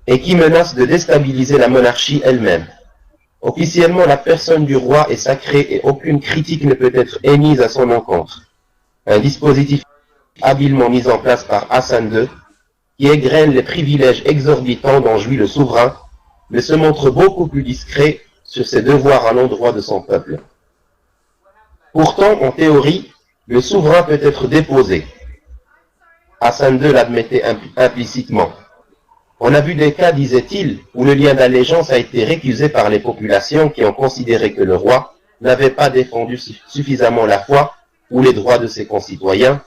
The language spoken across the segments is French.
et qui menace de déstabiliser la monarchie elle-même. Officiellement, la personne du roi est sacrée et aucune critique ne peut être émise à son encontre. Un dispositif habilement mis en place par Hassan II, qui égrène les privilèges exorbitants dont jouit le souverain, mais se montre beaucoup plus discret sur ses devoirs à l'endroit de son peuple. Pourtant, en théorie, le souverain peut être déposé. Hassan II l'admettait implicitement. On a vu des cas, disait-il, où le lien d'allégeance a été récusé par les populations qui ont considéré que le roi n'avait pas défendu suffisamment la foi ou les droits de ses concitoyens,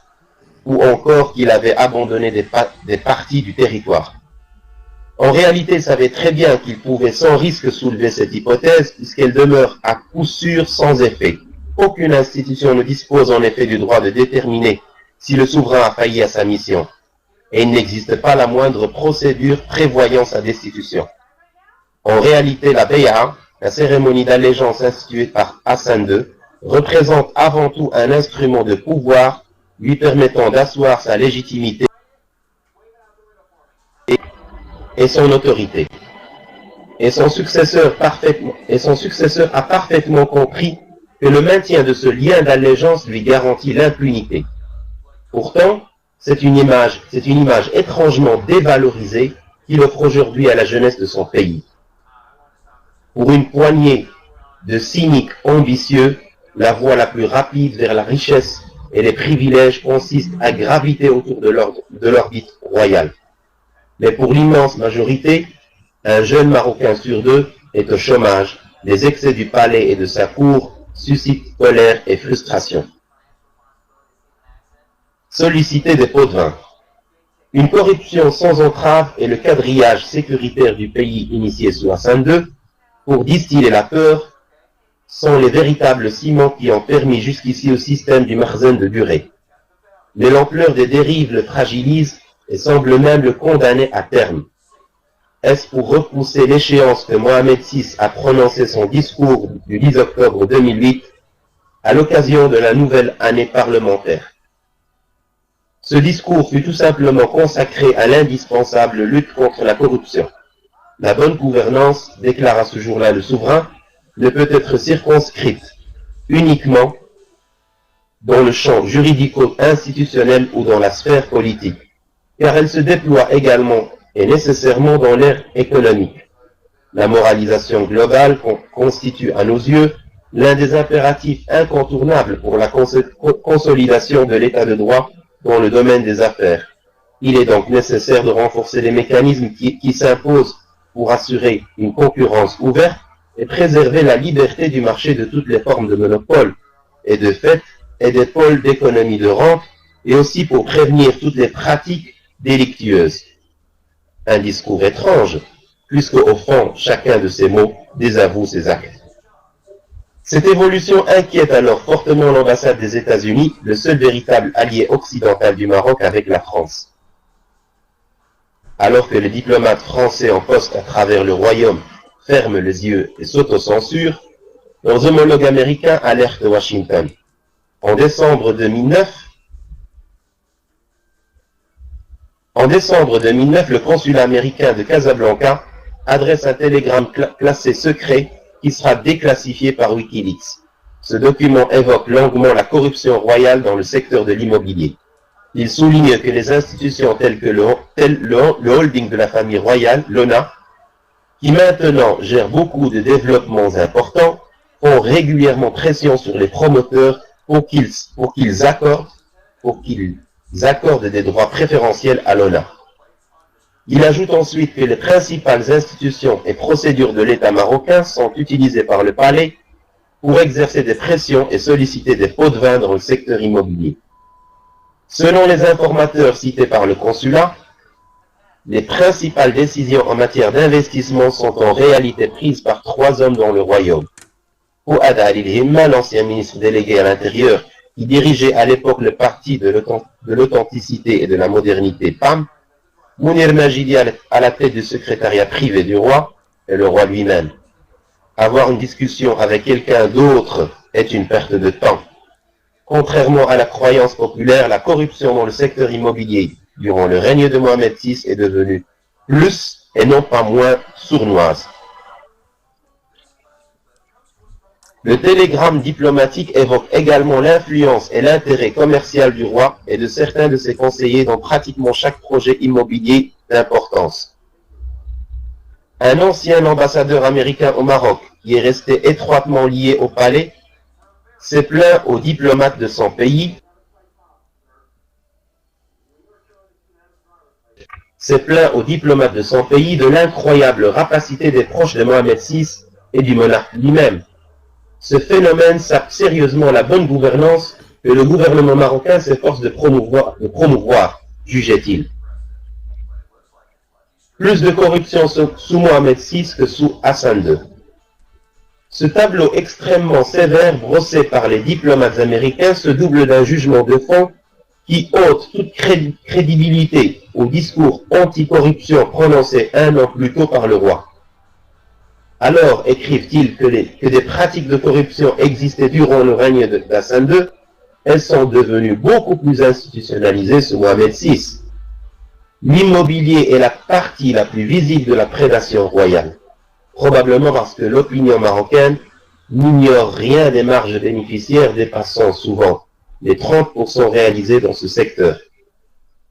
ou encore qu'il avait abandonné des parties du territoire. En réalité, il savait très bien qu'il pouvait sans risque soulever cette hypothèse, puisqu'elle demeure à coup sûr sans effet. Aucune institution ne dispose en effet du droit de déterminer si le souverain a failli à sa mission, et il n'existe pas la moindre procédure prévoyant sa destitution. En réalité, la Bay'a, la cérémonie d'allégeance instituée par Hassan II, représente avant tout un instrument de pouvoir lui permettant d'asseoir sa légitimité et son autorité. Et son successeur a parfaitement compris que le maintien de ce lien d'allégeance lui garantit l'impunité. Pourtant, c'est une image étrangement dévalorisée qu'il offre aujourd'hui à la jeunesse de son pays. Pour une poignée de cyniques ambitieux, la voie la plus rapide vers la richesse et les privilèges consiste à graviter autour de l'orbite royale. Mais pour l'immense majorité, un jeune Marocain sur deux est au chômage. Les excès du palais et de sa cour suscitent colère et frustration. Solliciter des pots de vin. Une corruption sans entrave et le quadrillage sécuritaire du pays initié sous Hassan II pour distiller la peur sont les véritables ciments qui ont permis jusqu'ici au système du Makhzen de durer. Mais l'ampleur des dérives le fragilise et semble même le condamner à terme. Est-ce pour repousser l'échéance que Mohamed VI a prononcé son discours du 10 octobre 2008 à l'occasion de la nouvelle année parlementaire? Ce discours fut tout simplement consacré à l'indispensable lutte contre la corruption. La bonne gouvernance, déclara ce jour-là le souverain, ne peut être circonscrite uniquement dans le champ juridico-institutionnel ou dans la sphère politique, car elle se déploie également et nécessairement dans l'ère économique. La moralisation globale constitue à nos yeux l'un des impératifs incontournables pour la consolidation de l'état de droit dans le domaine des affaires. Il est donc nécessaire de renforcer les mécanismes qui s'imposent pour assurer une concurrence ouverte et préserver la liberté du marché de toutes les formes de monopole et de fait et des pôles d'économie de rente, et aussi pour prévenir toutes les pratiques délictueuses. Un discours étrange, puisque au fond, chacun de ces mots désavoue ses actes. Cette évolution inquiète alors fortement l'ambassade des États-Unis, le seul véritable allié occidental du Maroc avec la France. Alors que les diplomates français en poste à travers le royaume ferment les yeux et s'autocensurent, leurs homologues américains alertent Washington. En décembre 2009, le consulat américain de Casablanca adresse un télégramme classé secret qui sera déclassifié par Wikileaks. Ce document évoque longuement la corruption royale dans le secteur de l'immobilier. Il souligne que les institutions telles que le holding de la famille royale, l'ONA, qui maintenant gère beaucoup de développements importants, font régulièrement pression sur les promoteurs pour qu'ils accordent des droits préférentiels à l'ONA. Il ajoute ensuite que les principales institutions et procédures de l'État marocain sont utilisées par le palais pour exercer des pressions et solliciter des pots de vin dans le secteur immobilier. Selon les informateurs cités par le consulat, les principales décisions en matière d'investissement sont en réalité prises par 3 hommes dans le royaume. Fouad al-Himma, l'ancien ministre délégué à l'Intérieur, qui dirigeait à l'époque le parti de l'authenticité et de la modernité PAM, Mounir Majidi à la tête du secrétariat privé du roi et le roi lui-même. Avoir une discussion avec quelqu'un d'autre est une perte de temps. Contrairement à la croyance populaire, la corruption dans le secteur immobilier durant le règne de Mohamed VI est devenue plus et non pas moins sournoise. Le télégramme diplomatique évoque également l'influence et l'intérêt commercial du roi et de certains de ses conseillers dans pratiquement chaque projet immobilier d'importance. Un ancien ambassadeur américain au Maroc, qui est resté étroitement lié au palais, s'est plaint aux diplomates de son pays de l'incroyable rapacité des proches de Mohamed VI et du monarque lui-même. Ce phénomène sape sérieusement la bonne gouvernance que le gouvernement marocain s'efforce de promouvoir, jugeait-il. Plus de corruption sous Mohamed VI que sous Hassan II. Ce tableau extrêmement sévère brossé par les diplomates américains se double d'un jugement de fond qui ôte toute crédibilité au discours anticorruption prononcé un an plus tôt par le roi. Alors écrivent-ils que des pratiques de corruption existaient durant le règne d'Hassan II, elles sont devenues beaucoup plus institutionnalisées sous Mohamed VI. L'immobilier est la partie la plus visible de la prédation royale, probablement parce que l'opinion marocaine n'ignore rien des marges bénéficiaires dépassant souvent les 30% réalisés dans ce secteur.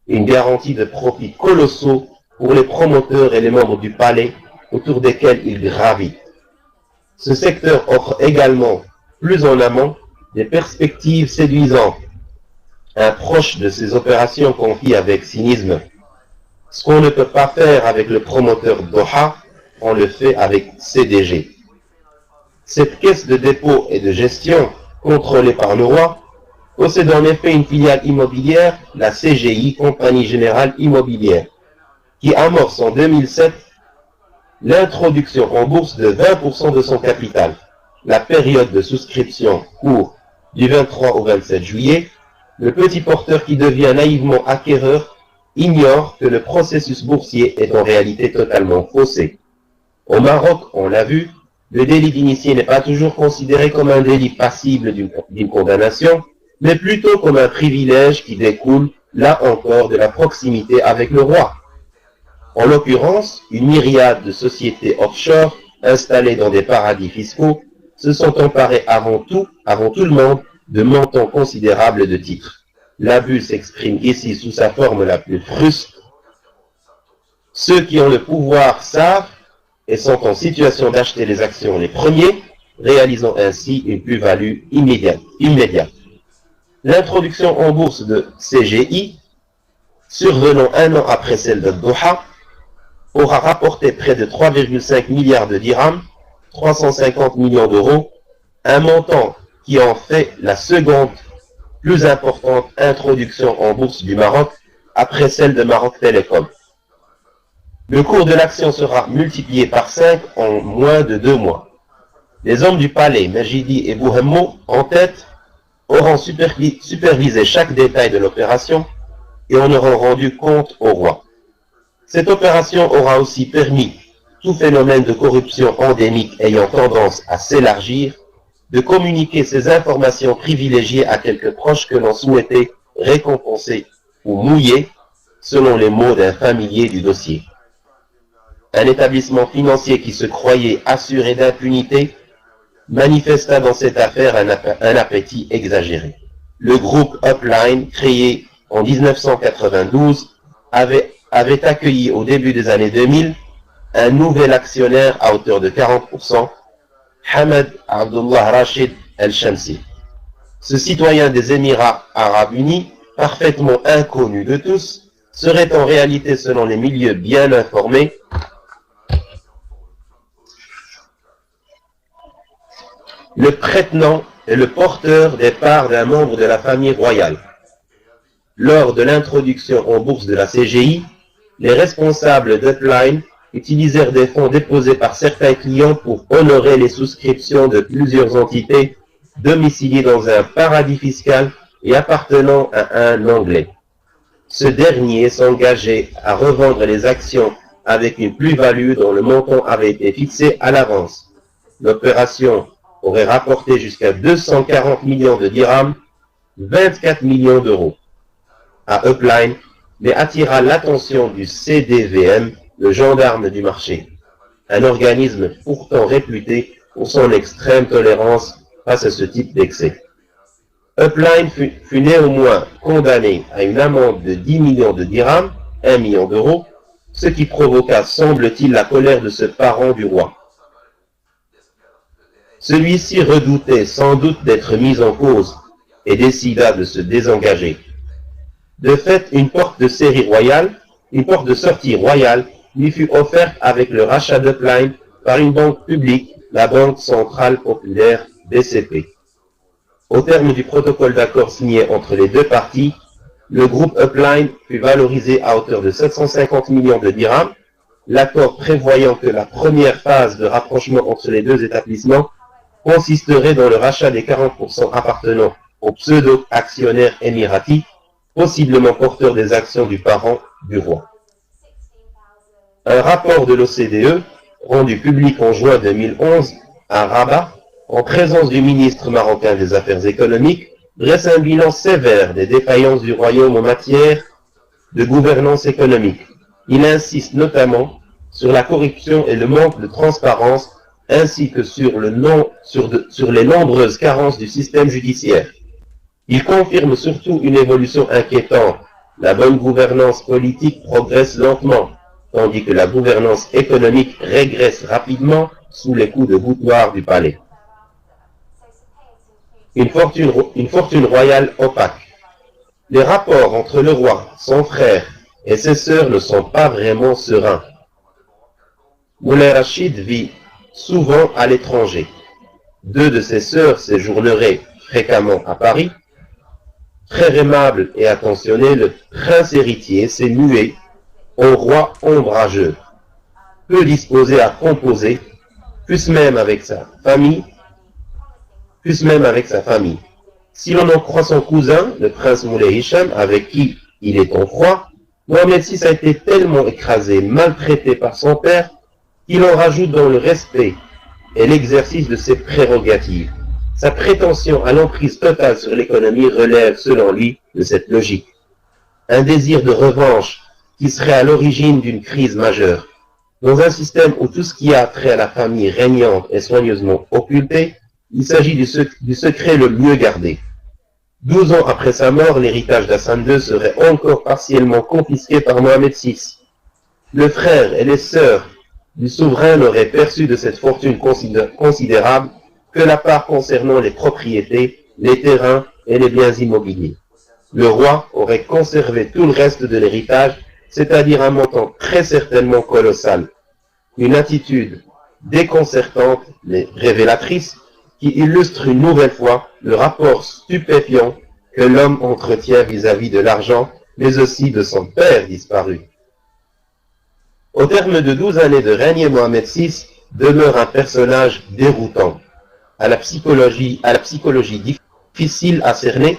Une garantie de profits colossaux pour les promoteurs et les membres du palais autour desquels ils gravitent. Ce secteur offre également, plus en amont, des perspectives séduisantes. Un proche de ces opérations confie avec cynisme: ce qu'on ne peut pas faire avec le promoteur Doha, on le fait avec CDG. Cette caisse de dépôt et de gestion, contrôlée par le roi, possède en effet une filiale immobilière, la CGI, Compagnie Générale Immobilière, qui amorce en 2007 l'introduction en bourse de 20% de son capital. La période de souscription court du 23 au 27 juillet. Le petit porteur qui devient naïvement acquéreur ignore que le processus boursier est en réalité totalement faussé. Au Maroc, on l'a vu, le délit d'initié n'est pas toujours considéré comme un délit passible d'une condamnation, mais plutôt comme un privilège qui découle, là encore, de la proximité avec le roi. En l'occurrence, une myriade de sociétés offshore installées dans des paradis fiscaux se sont emparées avant tout le monde, de montants considérables de titres. L'abus s'exprime ici sous sa forme la plus fruste. Ceux qui ont le pouvoir savent et sont en situation d'acheter les actions les premiers, réalisant ainsi une plus-value immédiate. L'introduction en bourse de CGI, survenant un an après celle de Doha, aura rapporté près de 3,5 milliards de dirhams, 350 millions d'euros, un montant qui en fait la seconde plus importante introduction en bourse du Maroc après celle de Maroc Télécom. Le cours de l'action sera multiplié par 5 en moins de 2 mois. Les hommes du palais, Majidi et Bouhemmo, en tête, auront supervisé chaque détail de l'opération et en auront rendu compte au roi. Cette opération aura aussi permis, tout phénomène de corruption endémique ayant tendance à s'élargir, de communiquer ces informations privilégiées à quelques proches que l'on souhaitait récompenser ou mouiller, selon les mots d'un familier du dossier. Un établissement financier qui se croyait assuré d'impunité manifesta dans cette affaire un appétit exagéré. Le groupe Upline, créé en 1992, avait accueilli au début des années 2000 un nouvel actionnaire à hauteur de 40%, Hamad Abdullah Rashid El-Shamsi. Ce citoyen des Émirats Arabes Unis, parfaitement inconnu de tous, serait en réalité, selon les milieux bien informés, le prête-nom et le porteur des parts d'un membre de la famille royale. Lors de l'introduction en bourse de la CGI, les responsables d'Upline utilisèrent des fonds déposés par certains clients pour honorer les souscriptions de plusieurs entités domiciliées dans un paradis fiscal et appartenant à un Anglais. Ce dernier s'engageait à revendre les actions avec une plus-value dont le montant avait été fixé à l'avance. L'opération aurait rapporté jusqu'à 240 millions de dirhams, 24 millions d'euros à Upline, mais attira l'attention du CDVM, le gendarme du marché, un organisme pourtant réputé pour son extrême tolérance face à ce type d'excès. Upline fut néanmoins condamné à une amende de 10 millions de dirhams, 1 million d'euros, ce qui provoqua, semble-t-il, la colère de ce parent du roi. Celui-ci redoutait sans doute d'être mis en cause et décida de se désengager. De fait, une porte de sortie royale lui fut offerte avec le rachat d'Upline par une banque publique, la Banque Centrale Populaire BCP. Au terme du protocole d'accord signé entre les deux parties, le groupe Upline fut valorisé à hauteur de 750 millions de dirhams, l'accord prévoyant que la première phase de rapprochement entre les deux établissements consisterait dans le rachat des 40% appartenant au pseudo-actionnaire émirati, possiblement porteur des actions du parent du roi. Un rapport de l'OCDE, rendu public en juin 2011 à Rabat, en présence du ministre marocain des Affaires économiques, dresse un bilan sévère des défaillances du royaume en matière de gouvernance économique. Il insiste notamment sur la corruption et le manque de transparence, ainsi que sur les nombreuses carences du système judiciaire. Il confirme surtout une évolution inquiétante. La bonne gouvernance politique progresse lentement, tandis que la gouvernance économique régresse rapidement sous les coups de boutoir du palais. Une fortune royale opaque. Les rapports entre le roi, son frère et ses sœurs ne sont pas vraiment sereins. Moulay Rachid vit souvent à l'étranger. Deux de ses sœurs séjourneraient fréquemment à Paris. Très aimable et attentionné, le prince héritier s'est mué au roi ombrageux, peu disposé à composer, plus même avec sa famille. Si l'on en croit son cousin, le prince Moulay Hicham, avec qui il est en froid, Mohamed VI a été tellement écrasé, maltraité par son père, qu'il en rajoute dans le respect et l'exercice de ses prérogatives. Sa prétention à l'emprise totale sur l'économie relève, selon lui, de cette logique. Un désir de revanche qui serait à l'origine d'une crise majeure. Dans un système où tout ce qui a trait à la famille régnante est soigneusement occulté, il s'agit du secret le mieux gardé. 12 ans après sa mort, l'héritage d'Hassan II serait encore partiellement confisqué par Mohamed VI. Le frère et les sœurs du souverain n'auraient perçu de cette fortune considérable que la part concernant les propriétés, les terrains et les biens immobiliers. Le roi aurait conservé tout le reste de l'héritage, c'est-à-dire un montant très certainement colossal. Une attitude déconcertante mais révélatrice qui illustre une nouvelle fois le rapport stupéfiant que l'homme entretient vis-à-vis de l'argent, mais aussi de son père disparu. Au terme de 12 années de règne, Mohamed VI demeure un personnage déroutant, à la psychologie difficile à cerner,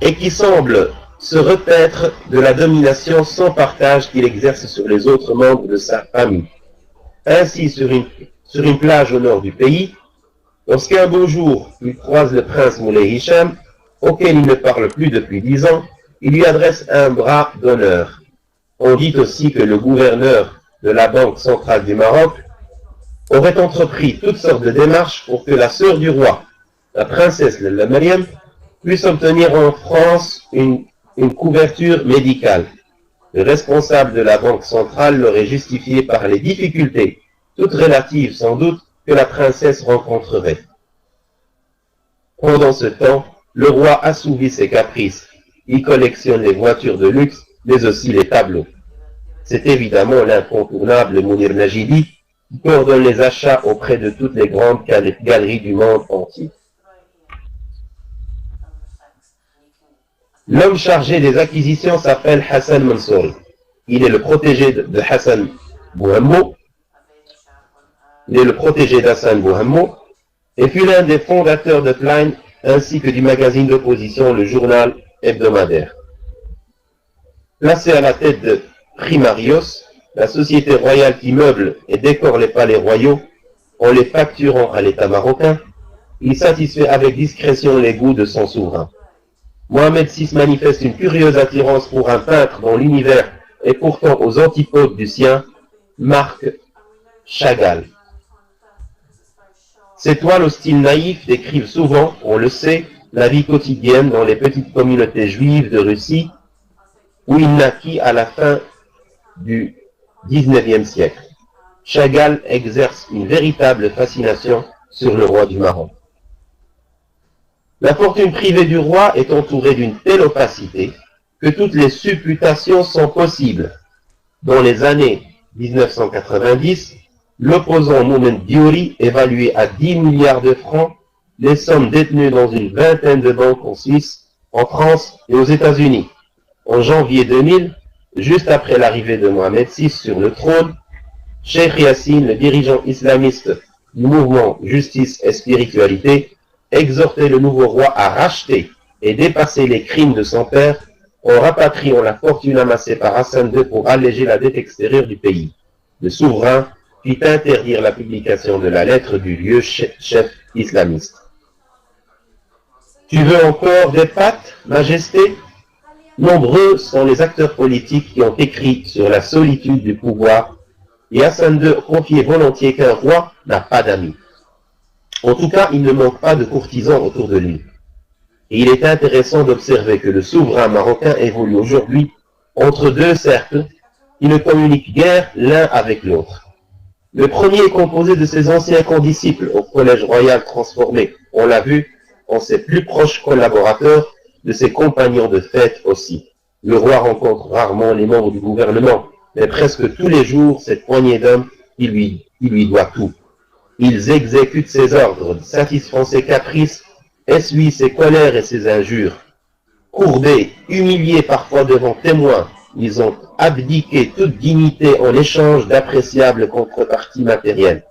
et qui semble se repaître de la domination sans partage qu'il exerce sur les autres membres de sa famille. Ainsi, sur une plage au nord du pays, lorsqu'un beau jour il croise le prince Moulay Hicham, auquel il ne parle plus depuis 10 ans, il lui adresse un bras d'honneur. On dit aussi que le gouverneur de la Banque Centrale du Maroc aurait entrepris toutes sortes de démarches pour que la sœur du roi, la princesse Lalla Mariam, puisse obtenir en France une couverture médicale. Le responsable de la Banque Centrale l'aurait justifié par les difficultés, toutes relatives sans doute, que la princesse rencontrerait. Pendant ce temps, le roi assouvit ses caprices. Il collectionne les voitures de luxe, mais aussi les tableaux. C'est évidemment l'incontournable Mounir Najidi qui coordonne les achats auprès de toutes les grandes galeries du monde entier. L'homme chargé des acquisitions s'appelle Hassan Mansouri. Il est le protégé de Hassan Bouhammo. Et fut l'un des fondateurs de Klein ainsi que du magazine d'opposition, le journal hebdomadaire. Placé à la tête de Primarios, la société royale qui meuble et décore les palais royaux en les facturant à l'État marocain, il satisfait avec discrétion les goûts de son souverain. Mohamed VI manifeste une curieuse attirance pour un peintre dont l'univers est pourtant aux antipodes du sien, Marc Chagall. Ces toiles au style naïf décrivent souvent, on le sait, la vie quotidienne dans les petites communautés juives de Russie, où il naquit à la fin du XIXe siècle. Chagall exerce une véritable fascination sur le roi du Maroc. La fortune privée du roi est entourée d'une telle opacité que toutes les supputations sont possibles. Dans les années 1990, l'opposant Moumen Diouri évaluait à 10 milliards de francs les sommes détenues dans une vingtaine de banques en Suisse, en France et aux États-Unis. En janvier 2000, juste après l'arrivée de Mohamed VI sur le trône, Cheikh Yassine, le dirigeant islamiste du mouvement Justice et Spiritualité, exhortait le nouveau roi à racheter et dépasser les crimes de son père en rapatriant la fortune amassée par Hassan II pour alléger la dette extérieure du pays. Le souverain fit interdire la publication de la lettre du vieux chef islamiste. Tu veux encore des pattes, Majesté? Nombreux sont les acteurs politiques qui ont écrit sur la solitude du pouvoir, et Hassan II confiait volontiers qu'un roi n'a pas d'amis. En tout cas, il ne manque pas de courtisans autour de lui. Et il est intéressant d'observer que le souverain marocain évolue aujourd'hui entre deux cercles qui ne communiquent guère l'un avec l'autre. Le premier est composé de ses anciens condisciples au collège royal transformé, on l'a vu, en ses plus proches collaborateurs, de ses compagnons de fête aussi. Le roi rencontre rarement les membres du gouvernement, mais presque tous les jours, cette poignée d'hommes, il lui doit tout. Ils exécutent ses ordres, satisfont ses caprices, essuient ses colères et ses injures. Courbés, humiliés parfois devant témoins, ils ont abdiqué toute dignité en échange d'appréciables contreparties matérielles.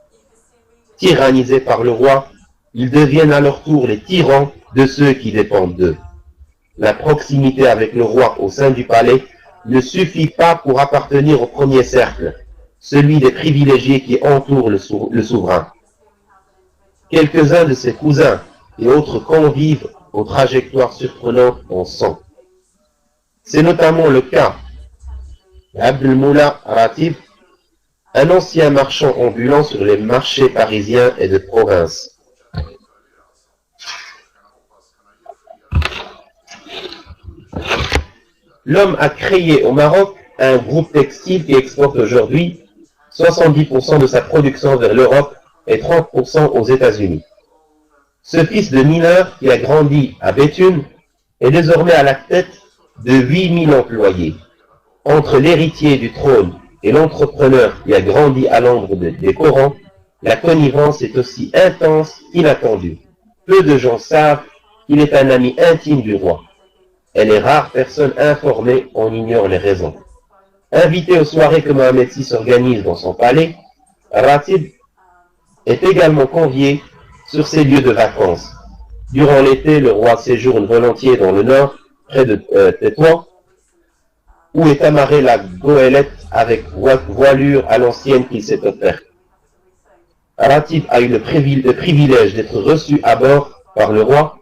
Tyrannisés par le roi, ils deviennent à leur tour les tyrans de ceux qui dépendent d'eux. La proximité avec le roi au sein du palais ne suffit pas pour appartenir au premier cercle, celui des privilégiés qui entourent le souverain. Quelques-uns de ses cousins et autres convives aux trajectoires surprenantes en sont. C'est notamment le cas d'Abdelmoula Ratib, un ancien marchand ambulant sur les marchés parisiens et de province. L'homme a créé au Maroc un groupe textile qui exporte aujourd'hui 70% de sa production vers l'Europe et 30% aux États-Unis. Ce fils de mineur qui a grandi à Béthune est désormais à la tête de 8000 employés. Entre l'héritier du trône et l'entrepreneur qui a grandi à l'ombre des Corans, la connivence est aussi intense qu'inattendue. Peu de gens savent qu'il est un ami intime du roi. Et les rares personnes informées en ignorent les raisons. Invité aux soirées que Mohamed VI organise dans son palais, Ratib est également convié sur ses lieux de vacances. Durant l'été, le roi séjourne volontiers dans le nord, près de Tétouan, où est amarrée la goélette avec voilure à l'ancienne qu'il s'est offerte. Ratib a eu le privilège d'être reçu à bord par le roi.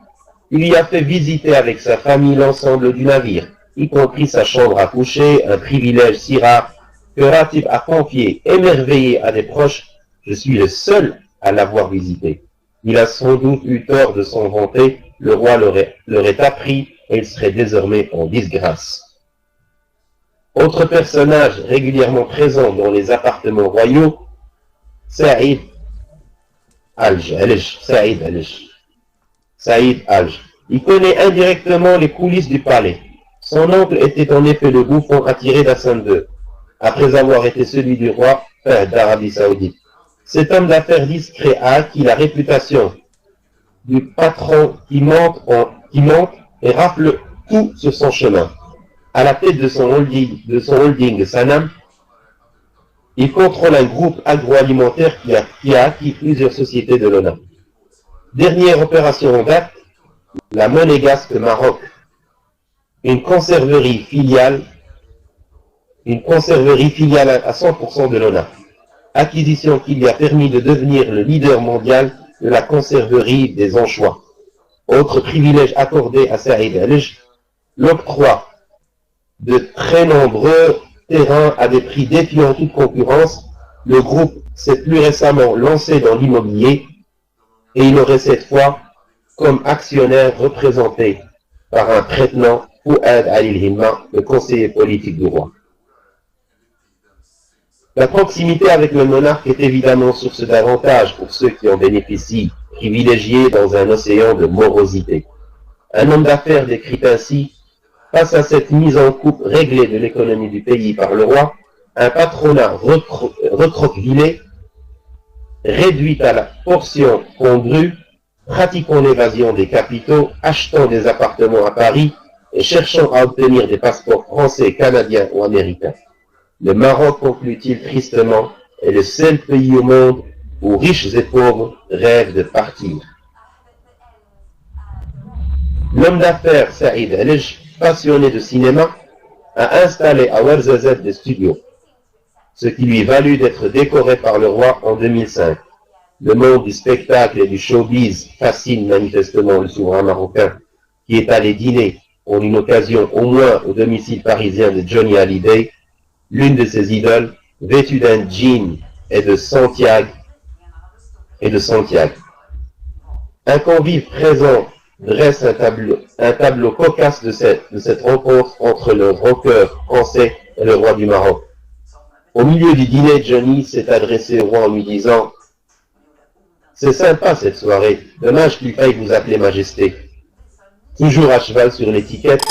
Il lui a fait visiter avec sa famille l'ensemble du navire, y compris sa chambre à coucher, un privilège si rare que Ratib a confié, émerveillé à des proches, « Je suis le seul à l'avoir visité. » Il a sans doute eu tort de s'en vanter, le roi l'aurait appris et il serait désormais en disgrâce. Autre personnage régulièrement présent dans les appartements royaux, Saïd Alj. Il connaît indirectement les coulisses du palais. Son oncle était en effet le bouffon attiré d'Hassan II, après avoir été celui du roi d'Arabie Saoudite. Cet homme d'affaires discret a acquis la réputation du patron qui monte et rafle tout sur son chemin. À la tête de son holding Sanam, il contrôle un groupe agroalimentaire qui a acquis plusieurs sociétés de l'ONA. Dernière opération en date, la Monégasque Maroc, une conserverie filiale à 100% de l'ONA. Acquisition qui lui a permis de devenir le leader mondial de la conserverie des anchois. Autre privilège accordé à Saïd Alj, l'octroi de très nombreux terrains à des prix défiant toute concurrence, le groupe s'est plus récemment lancé dans l'immobilier et il aurait cette fois comme actionnaire représenté par un prétenant Fouad al-Himma, le conseiller politique du roi. La proximité avec le monarque est évidemment source d'avantages pour ceux qui en bénéficient, privilégiés dans un océan de morosité. Un homme d'affaires décrit ainsi: face à cette mise en coupe réglée de l'économie du pays par le roi, un patronat recroquevillé, réduit à la portion congrue, pratiquant l'évasion des capitaux, achetant des appartements à Paris et cherchant à obtenir des passeports français, canadiens ou américains. Le Maroc, conclut-il tristement, est le seul pays au monde où riches et pauvres rêvent de partir. L'homme d'affaires Saïd Alej, passionné de cinéma, a installé à Ouarzazate des studios, ce qui lui valut d'être décoré par le roi en 2005. Le monde du spectacle et du showbiz fascine manifestement le souverain marocain, qui est allé dîner en une occasion au moins au domicile parisien de Johnny Hallyday, l'une de ses idoles, vêtue d'un jean et de Santiago. Un convive présent dresse un tableau cocasse de cette rencontre entre le rocker français et le roi du Maroc. Au milieu du dîner, Johnny s'est adressé au roi en lui disant: « C'est sympa cette soirée, dommage qu'il faille vous appeler Majesté. » Toujours à cheval sur l'étiquette,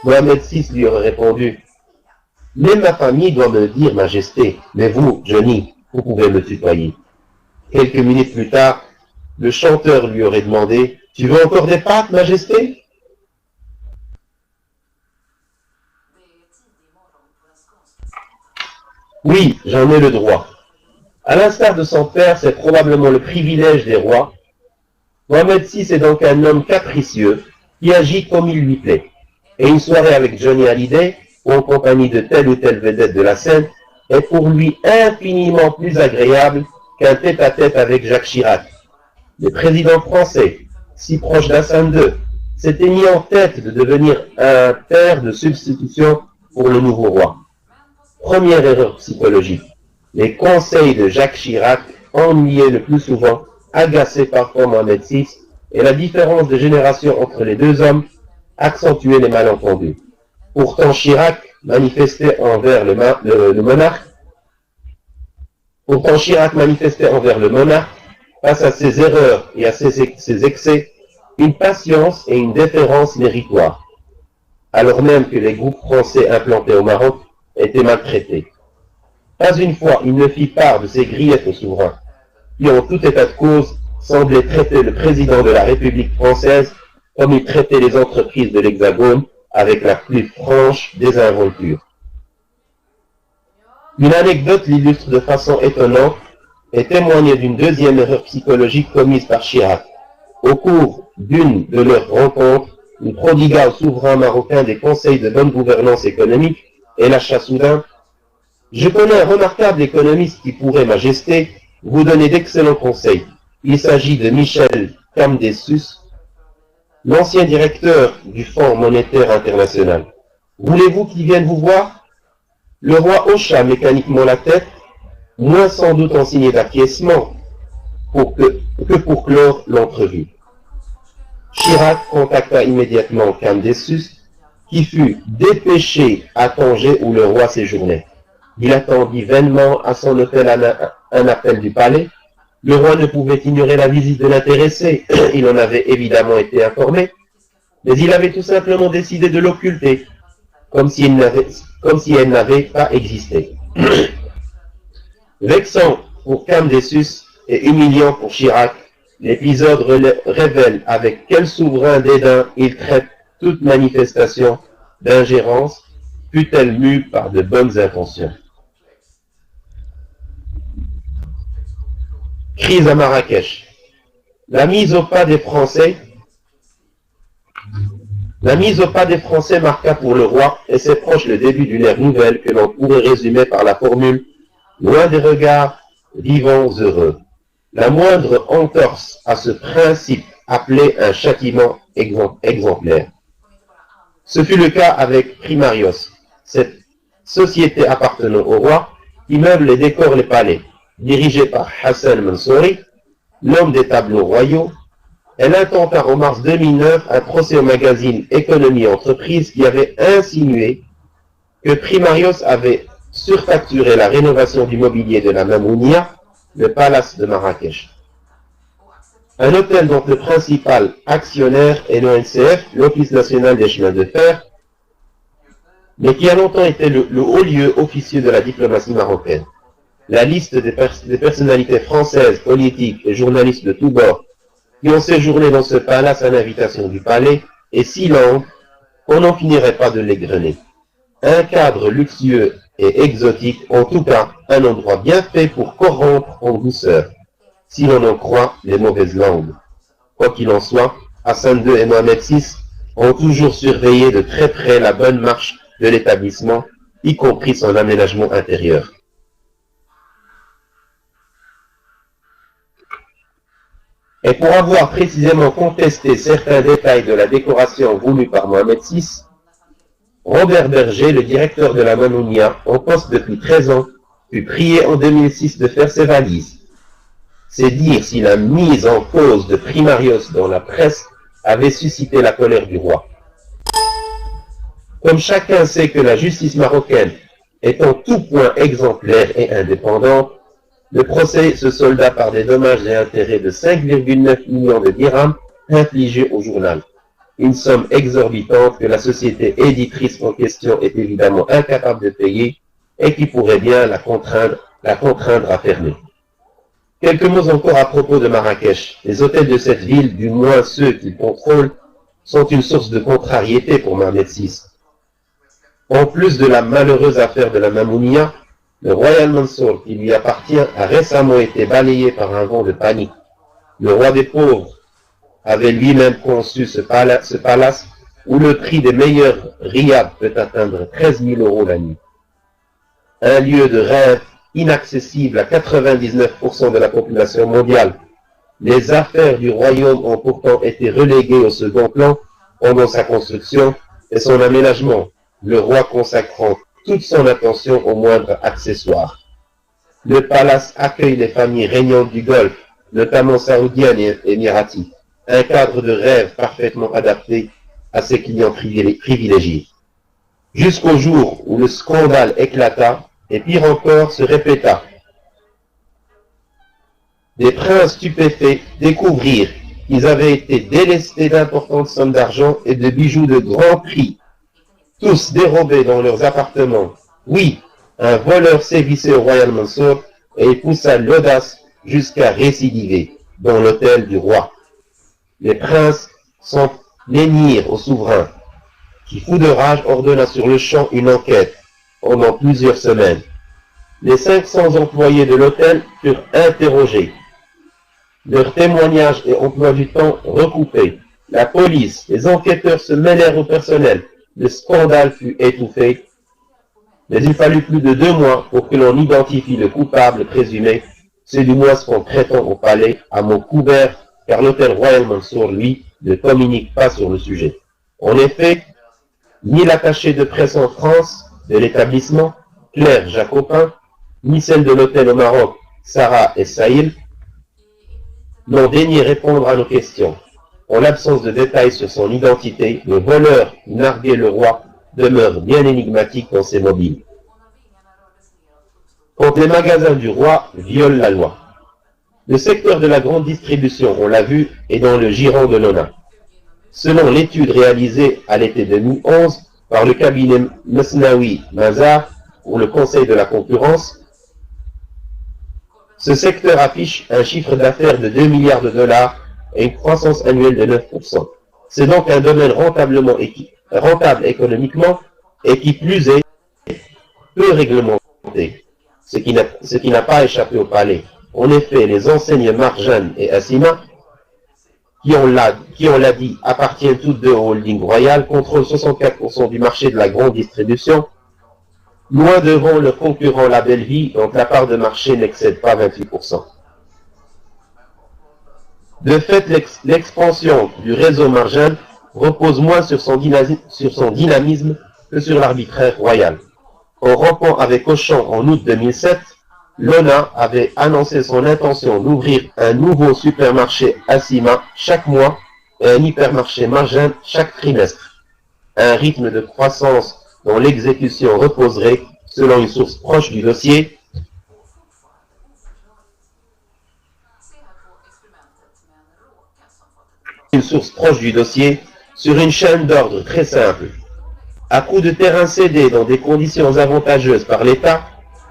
Mohamed VI lui aurait répondu: « Même ma famille doit me dire Majesté, mais vous, Johnny, vous pouvez me tutoyer. » Quelques minutes plus tard, le chanteur lui aurait demandé: « Tu veux encore des pâtes, Majesté ?» Oui, j'en ai le droit. À l'instar de son père, c'est probablement le privilège des rois. Mohamed VI est donc un homme capricieux qui agit comme il lui plaît. Et une soirée avec Johnny Hallyday, ou en compagnie de telle ou telle vedette de la scène, est pour lui infiniment plus agréable qu'un tête-à-tête avec Jacques Chirac. Le président français, si proche d'Hassan II, s'était mis en tête de devenir un père de substitution pour le nouveau roi. Première erreur psychologique. Les conseils de Jacques Chirac ennuyaient le plus souvent, agaçaient parfois Mohamed VI, et la différence de génération entre les deux hommes accentuait les malentendus. Pourtant Chirac manifestait envers le monarque face à ses erreurs et à ses excès, une patience et une déférence méritoires, alors même que les groupes français implantés au Maroc étaient maltraités. Pas une fois il ne fit part de ses griefs au souverain, qui en tout état de cause semblait traiter le président de la République française comme il traitait les entreprises de l'Hexagone, avec la plus franche désinvolture. Une anecdote l'illustre de façon étonnante et témoignait d'une deuxième erreur psychologique commise par Chirac. Au cours d'une de leurs rencontres, il prodigua au souverain marocain des conseils de bonne gouvernance économique et lâcha soudain: « Je connais un remarquable économiste qui pourrait, Majesté, vous donner d'excellents conseils. Il s'agit de Michel Camdessus, l'ancien directeur du Fonds monétaire international. Voulez-vous qu'il vienne vous voir ?» Le roi hocha mécaniquement la tête, moins sans doute en signe d'acquiescement que pour clore l'entrevue. Chirac contacta immédiatement Camdessus, qui fut dépêché à Tanger où le roi séjournait. Il attendit vainement à son hôtel un appel du palais. Le roi ne pouvait ignorer la visite de l'intéressé, il en avait évidemment été informé, mais il avait tout simplement décidé de l'occulter, comme si elle n'avait pas existé. Vexant pour Camdessus et humiliant pour Chirac, l'épisode révèle avec quel souverain dédain il traite toute manifestation d'ingérence, fût-elle mue par de bonnes intentions. Crise à Marrakech. La mise au pas des Français marqua pour le roi et ses proches le début d'une ère nouvelle que l'on pourrait résumer par la formule « loin des regards, vivons heureux ». La moindre entorse à ce principe appelait un châtiment exemplaire. Ce fut le cas avec Primarios, cette société appartenant au roi qui meuble et décore les palais, dirigée par Hassan Mansouri, l'homme des tableaux royaux. Elle intenta en mars 2009 un procès au magazine Économie et Entreprise qui avait insinué que Primarios avait surfacturé la rénovation du mobilier de la Mamounia, le palace de Marrakech. Un hôtel dont le principal actionnaire est l'ONCF, l'Office national des chemins de fer, mais qui a longtemps été le haut lieu officieux de la diplomatie marocaine. La liste des personnalités françaises, politiques et journalistes de tous bords qui ont séjourné dans ce palace à l'invitation du palais est si longue qu'on n'en finirait pas de l'égrener. Un cadre luxueux et exotique, en tout cas un endroit bien fait pour corrompre en douceur, si l'on en croit les mauvaises langues. Quoi qu'il en soit, Hassan II et Mohamed VI ont toujours surveillé de très près la bonne marche de l'établissement, y compris son aménagement intérieur. Et pour avoir précisément contesté certains détails de la décoration voulue par Mohamed VI, Robert Berger, le directeur de la Mamounia, en poste depuis 13 ans, fut prié en 2006 de faire ses valises. C'est dire si la mise en cause de Primarios dans la presse avait suscité la colère du roi. Comme chacun sait que la justice marocaine est en tout point exemplaire et indépendante, le procès se solda par des dommages et intérêts de 5,9 millions de dirhams infligés au journal. Une somme exorbitante que la société éditrice en question est évidemment incapable de payer et qui pourrait bien la contraindre à fermer. Quelques mots encore à propos de Marrakech. Les hôtels de cette ville, du moins ceux qu'il contrôle, sont une source de contrariété pour Mohamed VI. En plus de la malheureuse affaire de la Mamounia, le Royal Mansour qui lui appartient a récemment été balayé par un vent de panique. Le roi des pauvres avait lui-même conçu ce palace où le prix des meilleurs riads peut atteindre 13 000 € la nuit. Un lieu de rêve inaccessible à 99% de la population mondiale. Les affaires du royaume ont pourtant été reléguées au second plan pendant sa construction et son aménagement, le roi consacrant toute son attention aux moindres accessoires. Le palace accueille les familles régnantes du Golfe, notamment saoudiennes et émiraties, un cadre de rêve parfaitement adapté à ses clients privilégiés. Jusqu'au jour où le scandale éclata, et pire encore, se répéta. Des princes stupéfaits découvrirent qu'ils avaient été délestés d'importantes sommes d'argent et de bijoux de grand prix, tous dérobés dans leurs appartements. Oui, un voleur sévissait au Royal Mansour et il poussa l'audace jusqu'à récidiver dans l'hôtel du roi. Les princes s'en plaignirent au souverain, qui, fou de rage, ordonna sur le champ une enquête pendant plusieurs semaines. Les 500 employés de l'hôtel furent interrogés. Leurs témoignages et emploi du temps recoupés. La police, les enquêteurs se mêlèrent au personnel. Le scandale fut étouffé. Mais il fallut plus de 2 mois pour que l'on identifie le coupable présumé. C'est du moins ce qu'on prétend au palais, à mot couvert, car l'hôtel Royal Mansour, lui, ne communique pas sur le sujet. En effet, ni l'attaché de presse en France de l'établissement, Claire Jacopin, ni celle de l'hôtel au Maroc, Sarah Essaïl, n'ont daigné répondre à nos questions. En l'absence de détails sur son identité, le voleur qui narguait le roi demeure bien énigmatique dans ses mobiles. Quand les magasins du roi violent la loi. Le secteur de la grande distribution, on l'a vu, est dans le giron de l'ONA. Selon l'étude réalisée à l'été 2011 par le cabinet Mesnaoui Mazar pour le Conseil de la concurrence, ce secteur affiche un chiffre d'affaires de 2 milliards de dollars et une croissance annuelle de 9%. C'est donc un domaine rentable économiquement et qui plus est peu réglementé, ce qui n'a pas échappé au palais. En effet, les enseignes Marjane et Assima, qui on l'a dit, appartiennent toutes deux au holding royal, contrôlent 64% du marché de la grande distribution, loin devant leur concurrent La Belle Vie, dont la part de marché n'excède pas 28%. De fait, l'expansion du réseau Marjane repose moins sur son dynamisme que sur l'arbitraire royal. En rompant avec Auchan en août 2007, l'ONA avait annoncé son intention d'ouvrir un nouveau supermarché Acima chaque mois et un hypermarché Margin chaque trimestre. Un rythme de croissance dont l'exécution reposerait, selon une source proche du dossier, sur une chaîne d'ordre très simple. À coup de terrain cédé dans des conditions avantageuses par l'État,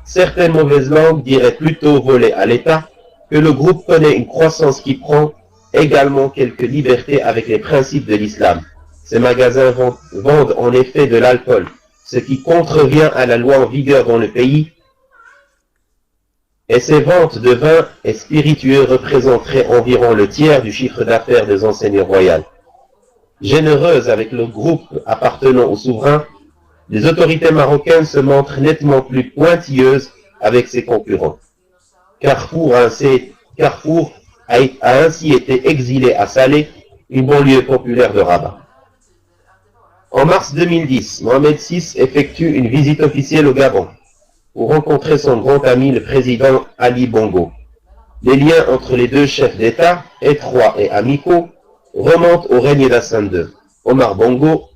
certaines mauvaises langues diraient plutôt volé à l'État que le groupe connaît une croissance qui prend également quelques libertés avec les principes de l'islam. Ces magasins vendent en effet de l'alcool, ce qui contrevient à la loi en vigueur dans le pays, et ces ventes de vins et spiritueux représenteraient environ le tiers du chiffre d'affaires des enseignes royales. Généreuses avec le groupe appartenant au souverain, les autorités marocaines se montrent nettement plus pointilleuses avec ses concurrents. Carrefour a ainsi été exilé à Salé, une banlieue populaire de Rabat. En mars 2010, Mohamed VI effectue une visite officielle au Gabon pour rencontrer son grand ami, le président Ali Bongo. Les liens entre les deux chefs d'État, étroits et amicaux, remontent au règne d'Hassan II. Omar Bongo,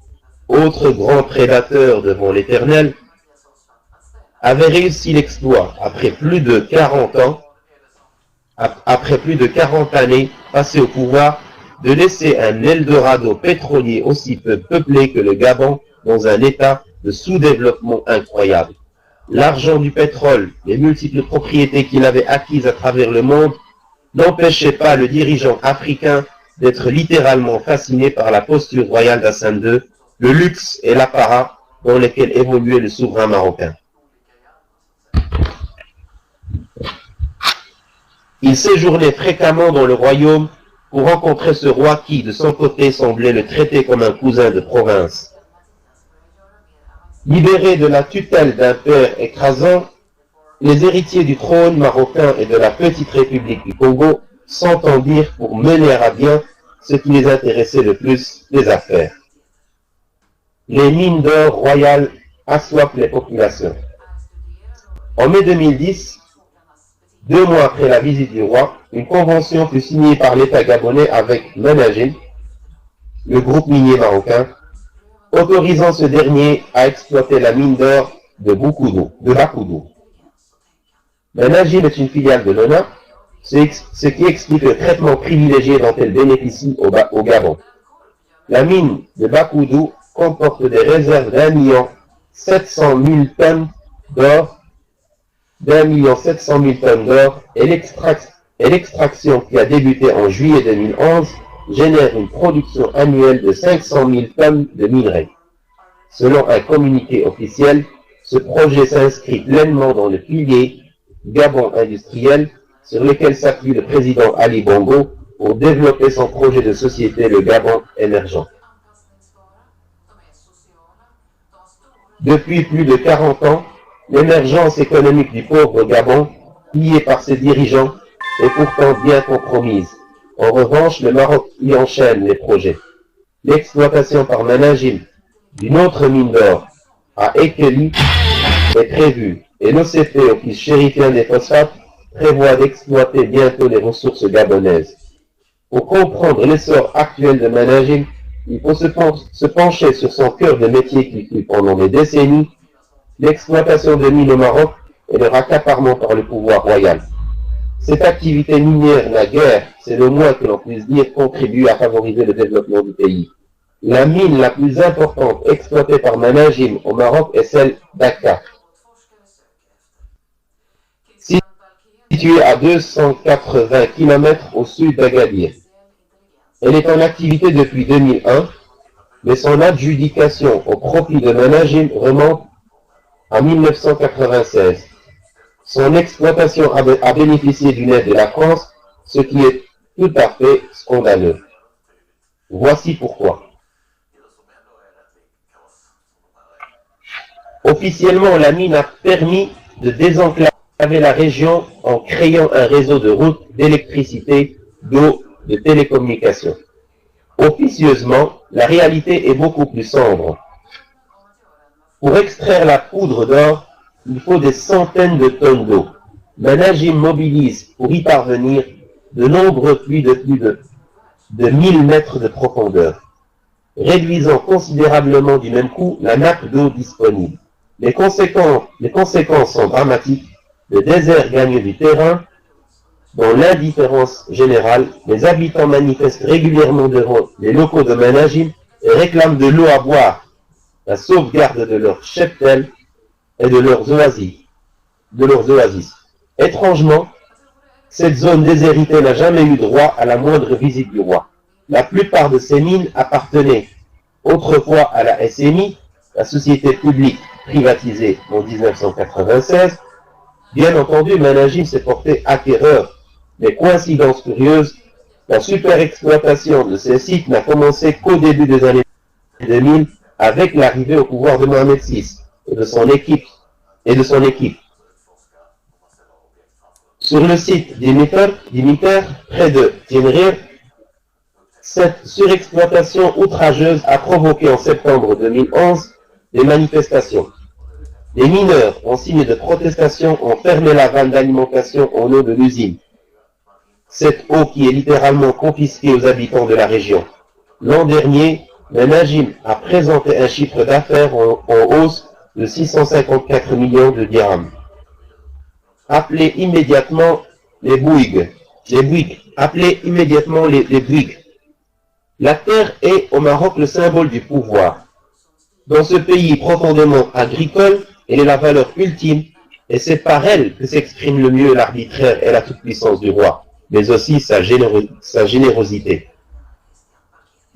autre grand prédateur devant l'Éternel, avait réussi l'exploit, après plus de 40 années passées au pouvoir, de laisser un Eldorado pétrolier aussi peu peuplé que le Gabon dans un état de sous-développement incroyable. L'argent du pétrole, les multiples propriétés qu'il avait acquises à travers le monde, n'empêchaient pas le dirigeant africain d'être littéralement fasciné par la posture royale d'Hassan II, le luxe et l'apparat dans lesquels évoluait le souverain marocain. Il séjournait fréquemment dans le royaume pour rencontrer ce roi qui, de son côté, semblait le traiter comme un cousin de province. Libérés de la tutelle d'un père écrasant, les héritiers du trône marocain et de la petite République du Congo s'entendirent pour mener à bien ce qui les intéressait le plus, les affaires. Les mines d'or royales assoiffent les populations. En mai 2010, 2 mois après la visite du roi, une convention fut signée par l'État gabonais avec Managem, le groupe minier marocain, autorisant ce dernier à exploiter la mine d'or de Bakoudou. Managem est une filiale de l'ONA, ce qui explique le traitement privilégié dont elle bénéficie au Gabon. La mine de Bakoudou comporte des réserves d'1,7 tonnes d'or, et l'extraction qui a débuté en juillet 2011 génère une production annuelle de 500 000 tonnes de minerais. Selon un communiqué officiel, ce projet s'inscrit pleinement dans le pilier Gabon industriel sur lequel s'appuie le président Ali Bongo pour développer son projet de société, le Gabon émergent. Depuis plus de 40 ans, l'émergence économique du pauvre Gabon, pillé par ses dirigeants, est pourtant bien compromise. En revanche, le Maroc y enchaîne les projets. L'exploitation par Managem d'une autre mine d'or à Ekeli est prévue et l'OCP, Office chérifien des phosphates, prévoit d'exploiter bientôt les ressources gabonaises. Pour comprendre l'essor actuel de Managem, il faut se pencher sur son cœur de métier qui fut pendant des décennies l'exploitation de mines au Maroc et leur accaparement par le pouvoir royal. Cette activité minière naguère, c'est le moins que l'on puisse dire, contribue à favoriser le développement du pays. La mine la plus importante exploitée par Managem au Maroc est celle d'Aka, située à 280 km au sud d'Agadir. Elle est en activité depuis 2001, mais son adjudication au profit de Managem remonte à 1996. Son exploitation a bénéficié d'une aide de la France, ce qui est tout à fait scandaleux. Voici pourquoi. Officiellement, la mine a permis de désenclaver la région en créant un réseau de routes, d'électricité, d'eau, de télécommunications. Officieusement, La réalité est beaucoup plus sombre. Pour extraire la poudre d'or, il faut des centaines de tonnes d'eau. Managim mobilise pour y parvenir de nombreux puits de plus de 1000 mètres de profondeur, réduisant considérablement du même coup la nappe d'eau disponible. Les conséquences sont dramatiques. Le désert gagne du terrain. Dans l'indifférence générale, les habitants manifestent régulièrement devant les locaux de Managim et réclament de l'eau à boire, la sauvegarde de leurs cheptels et de leurs oasis. Étrangement, cette zone déshéritée n'a jamais eu droit à la moindre visite du roi. La plupart de ces mines appartenaient autrefois à la SMI, la société publique privatisée en 1996. Bien entendu, Managim s'est porté acquéreur. Mais coïncidence curieuse, la super-exploitation de ces sites n'a commencé qu'au début des années 2000 avec l'arrivée au pouvoir de Mohamed VI et de son équipe. Sur le site d'Imiter, près de Timrir, cette surexploitation outrageuse a provoqué en septembre 2011 des manifestations. Les mineurs, en signe de protestation, ont fermé la vanne d'alimentation en eau de l'usine. Cette eau qui est littéralement confisquée aux habitants de la région. L'an dernier, Managim a présenté un chiffre d'affaires en hausse de 654 millions de dirhams. Appelez immédiatement les Bouygues. Appelez immédiatement les Bouygues. La terre est au Maroc le symbole du pouvoir. Dans ce pays profondément agricole, elle est la valeur ultime et c'est par elle que s'exprime le mieux l'arbitraire et la toute-puissance du roi, mais aussi sa générosité.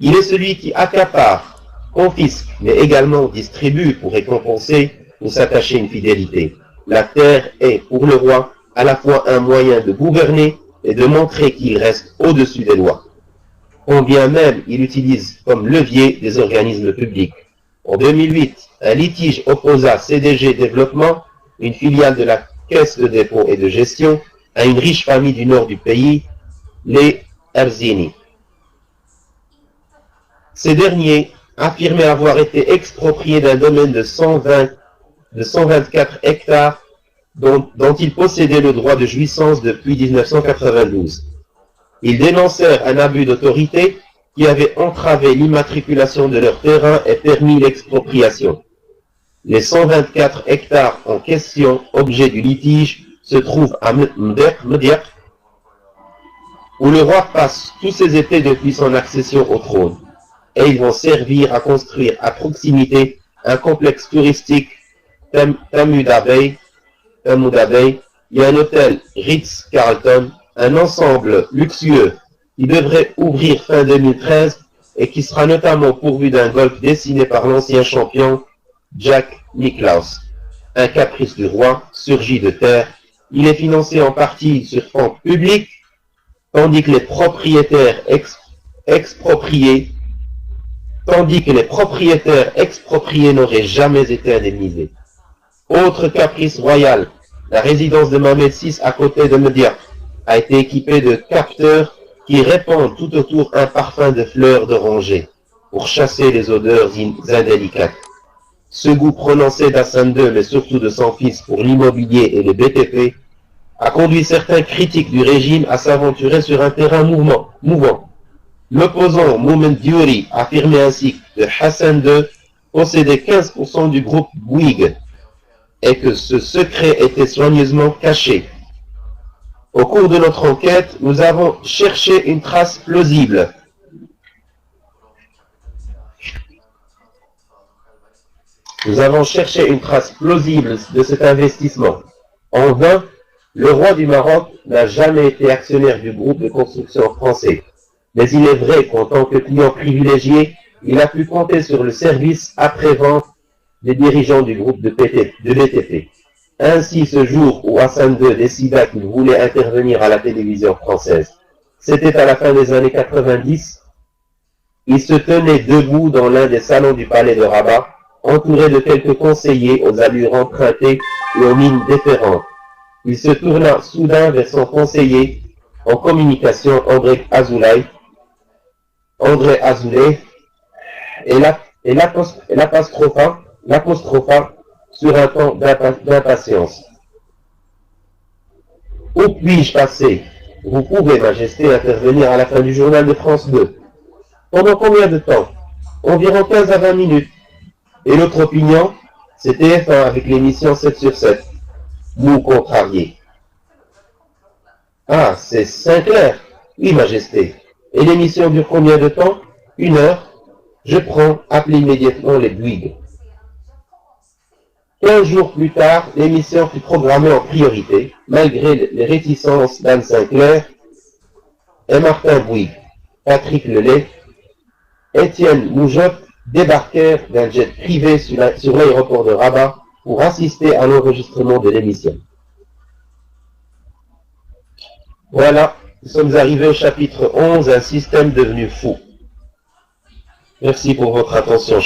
Il est celui qui accapare, confisque, mais également distribue pour récompenser ou s'attacher une fidélité. La terre est, pour le roi, à la fois un moyen de gouverner et de montrer qu'il reste au-dessus des lois. Combien même il utilise comme levier des organismes publics. En 2008, un litige opposa CDG Développement, une filiale de la Caisse de dépôt et de gestion, à une riche famille du nord du pays, les Erzini. Ces derniers affirmaient avoir été expropriés d'un domaine de 124 hectares dont ils possédaient le droit de jouissance depuis 1992. Ils dénoncèrent un abus d'autorité qui avait entravé l'immatriculation de leur terrain et permis l'expropriation. Les 124 hectares en question, objet du litige, se trouvent à Mdiaq, où le roi passe tous ses étés depuis son accession au trône. Et ils vont servir à construire à proximité un complexe touristique Tamuda Bay. Il y a un hôtel Ritz-Carlton, un ensemble luxueux qui devrait ouvrir fin 2013 et qui sera notamment pourvu d'un golf dessiné par l'ancien champion Jack Nicklaus. Un caprice du roi surgit de terre. Il est financé en partie sur fonds publics, tandis que les propriétaires expropriés n'auraient jamais été indemnisés. Autre caprice royal, la résidence de Mohamed VI à côté de Mdiaq a été équipée de capteurs qui répandent tout autour un parfum de fleurs d'oranger pour chasser les odeurs indélicates. Ce goût prononcé d'Hassan II, mais surtout de son fils pour l'immobilier et le BTP, a conduit certains critiques du régime à s'aventurer sur un terrain mouvant. L'opposant Moumen Diouri affirmait ainsi que Hassan II possédait 15% du groupe Bouygues et que ce secret était soigneusement caché. Au cours de notre enquête, nous avons cherché une trace plausible. De cet investissement. En vain, le roi du Maroc n'a jamais été actionnaire du groupe de construction français. Mais il est vrai qu'en tant que client privilégié, il a pu compter sur le service après-vente des dirigeants du groupe de BTP. Ainsi, ce jour où Hassan II décida qu'il voulait intervenir à la télévision française, c'était à la fin des années 90, il se tenait debout dans l'un des salons du palais de Rabat, entouré de quelques conseillers aux allures empruntées et aux mines déférentes. Il se tourna soudain vers son conseiller en communication, André Azoulay, et l'apostropha sur un ton d'impatience. Où puis-je passer? Vous pouvez, Majesté, intervenir à la fin du journal de France 2. Pendant combien de temps? Environ 15 à 20 minutes. Et l'autre opinion, c'est TF1 avec l'émission 7 sur 7. Nous contrariés. Ah, c'est Sinclair. Oui, Majesté. Et l'émission dure combien de temps? 1 heure. Je prends, appelez immédiatement les Bouygues. 15 jours plus tard, l'émission fut programmée en priorité, malgré les réticences d'Anne Sinclair et Martin Bouygues. Patrick Lelay, Étienne Moujot débarquèrent d'un jet privé sur l'aéroport de Rabat pour assister à l'enregistrement de l'émission. Voilà, nous sommes arrivés au chapitre 11, un système devenu fou. Merci pour votre attention.